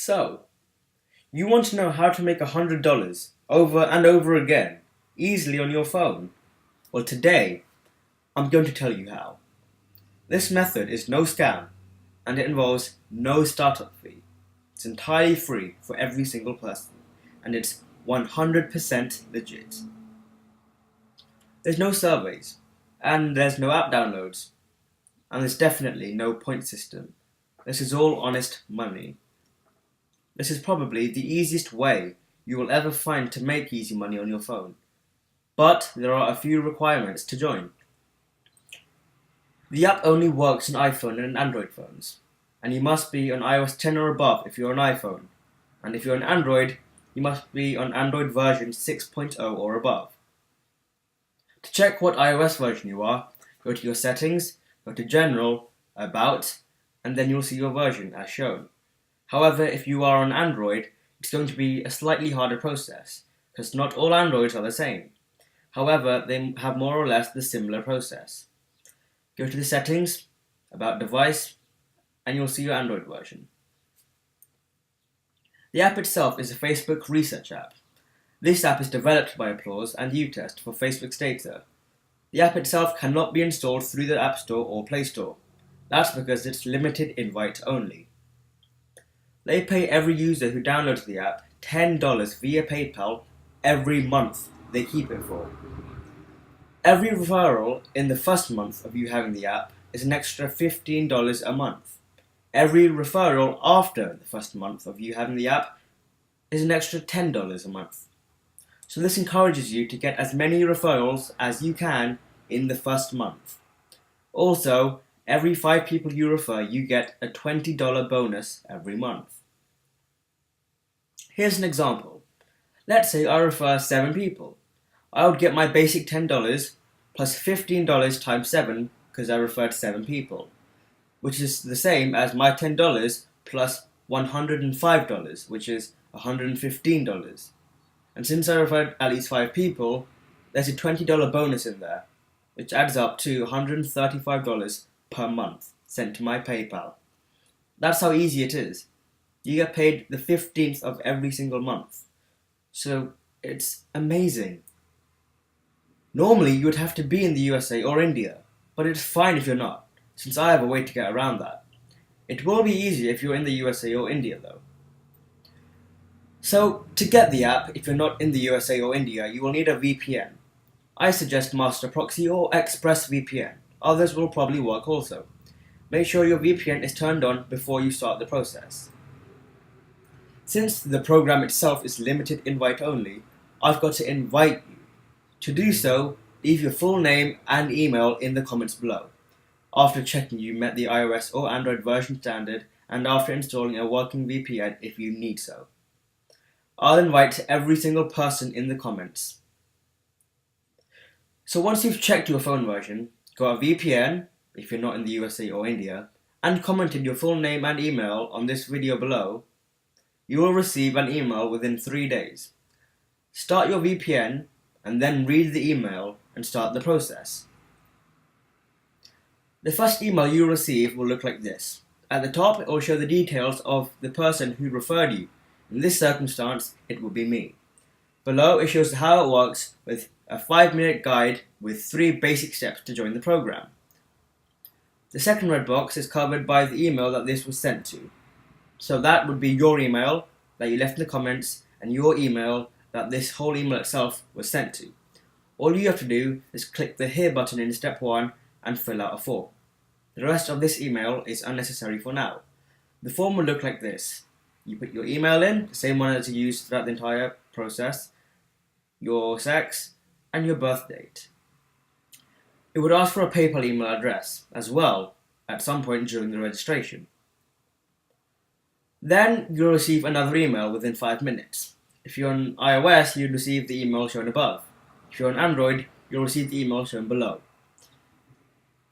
So, you want to know how to make $100 over and over again easily on your phone? Well, today I'm going to tell you how. This method is no scam and it involves no startup fee. It's entirely free for every single person and it's 100% legit. There's no surveys and there's no app downloads and there's definitely no point system. This is all honest money. This is probably the easiest way you will ever find to make easy money on your phone. But there are a few requirements to join. The app only works on iPhone and Android phones, and you must be on iOS 10 or above if you're on iPhone, and if you're on Android, you must be on Android version 6.0 or above. To check what iOS version you are, go to your settings, go to General, About, and then you'll see your version as shown. However, if you are on Android, it's going to be a slightly harder process, because not all Androids are the same. However, they have more or less the similar process. Go to the settings, About Device, and you'll see your Android version. The app itself is a Facebook research app. This app is developed by Applause and Utest for Facebook's data. The app itself cannot be installed through the App Store or Play Store. That's because it's limited invite only. They pay every user who downloads the app $10 via PayPal every month they keep it for. Every referral in the first month of you having the app is an extra $15 a month. Every referral after the first month of you having the app is an extra $10 a month. So this encourages you to get as many referrals as you can in the first month. Also, every 5 people you refer, you get a $20 bonus every month. Here's an example. Let's say I refer 7 people. I would get my basic $10 plus $15 times 7 because I referred 7 people, which is the same as my $10 plus $105, which is $115. And since I referred at least 5 people, there's a $20 bonus in there, which adds up to $135 per month sent to my PayPal. That's how easy it is. You get paid the 15th of every single month. So it's amazing. Normally you would have to be in the USA or India, but it's fine if you're not, since I have a way to get around that. It will be easier if you're in the USA or India though. So to get the app, if you're not in the USA or India, you will need a VPN. I suggest Master Proxy or ExpressVPN. Others will probably work also. Make sure your VPN is turned on before you start the process. Since the program itself is limited invite only, I've got to invite you. To do so, leave your full name and email in the comments below, after checking you met the iOS or Android version standard and after installing a working VPN if you need so. I'll invite every single person in the comments. So once you've checked your phone version, got a VPN, if you're not in the USA or India, and commented your full name and email on this video below, you will receive an email within 3 days. Start your VPN and then read the email and start the process. The first email you receive will look like this. At the top, it will show the details of the person who referred you. In this circumstance, it will be me. Below, it shows how it works with a 5-minute guide with 3 basic steps to join the program. The second red box is covered by the email that this was sent to. So that would be your email that you left in the comments and your email that this whole email itself was sent to. All you have to do is click the Here button in step 1 and fill out a form. The rest of this email is unnecessary for now. The form will look like this. You put your email in, the same one as you used throughout the entire process, your sex, and your birth date. It would ask for a PayPal email address as well at some point during the registration. Then you'll receive another email within 5 minutes. If you're on iOS, you'll receive the email shown above. If you're on Android, you'll receive the email shown below.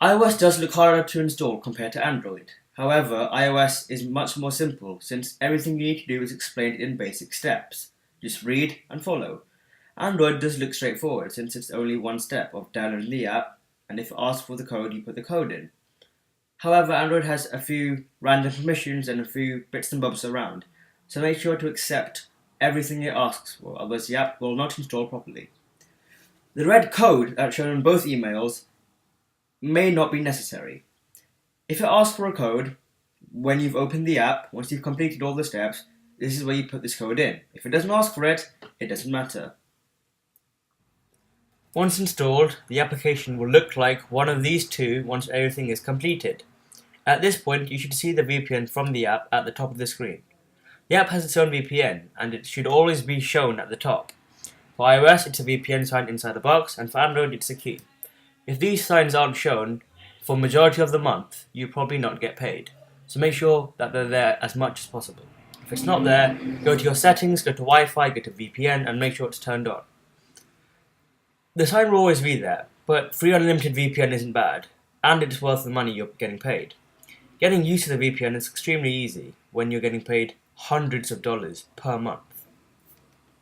iOS does look harder to install compared to Android. However, iOS is much more simple since everything you need to do is explained in basic steps. Just read and follow. Android does look straightforward since it's only one step of downloading the app, and if asked for the code, you put the code in. However, Android has a few random permissions and a few bits and bobs around, so make sure to accept everything it asks for, otherwise the app will not install properly. The red code that's shown on both emails may not be necessary. If it asks for a code when you've opened the app, once you've completed all the steps, this is where you put this code in. If it doesn't ask for it, it doesn't matter. Once installed, the application will look like one of these two once everything is completed. At this point, you should see the VPN from the app at the top of the screen. The app has its own VPN, and it should always be shown at the top. For iOS, it's a VPN sign inside the box, and for Android, it's a key. If these signs aren't shown for majority of the month, you probably not get paid. So make sure that they're there as much as possible. If it's not there, go to your settings, go to Wi-Fi, go to VPN, and make sure it's turned on. The sign will always be there, but free unlimited VPN isn't bad, and it's worth the money you're getting paid. Getting used to the VPN is extremely easy when you're getting paid hundreds of dollars per month.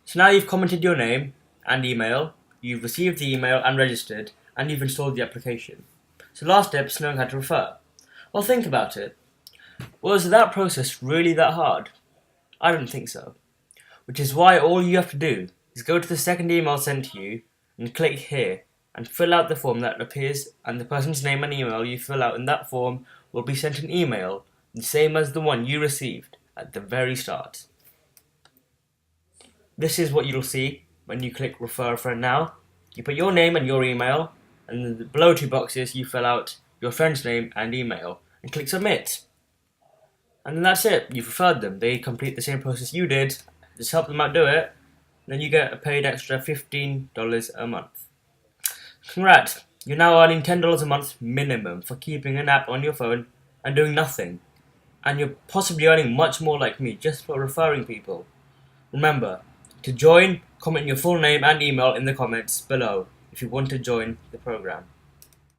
So now you've commented your name and email, you've received the email and registered, and you've installed the application. So last step is knowing how to refer. Well, think about it. Was that process really that hard? I don't think so. Which is why all you have to do is go to the second email sent to you and click here and fill out the form that appears, and the person's name and email you fill out in that form will be sent an email the same as the one you received at the very start. This is what you'll see when you click refer a friend now. You put your name and your email, and in the below two boxes you fill out your friend's name and email and click submit. And then that's it, you've referred them. They complete the same process you did, just help them out do it, and then you get a paid extra $15 a month. Congrats, you're now earning $10 a month minimum for keeping an app on your phone and doing nothing. And you're possibly earning much more like me just for referring people. Remember, to join, comment your full name and email in the comments below if you want to join the program.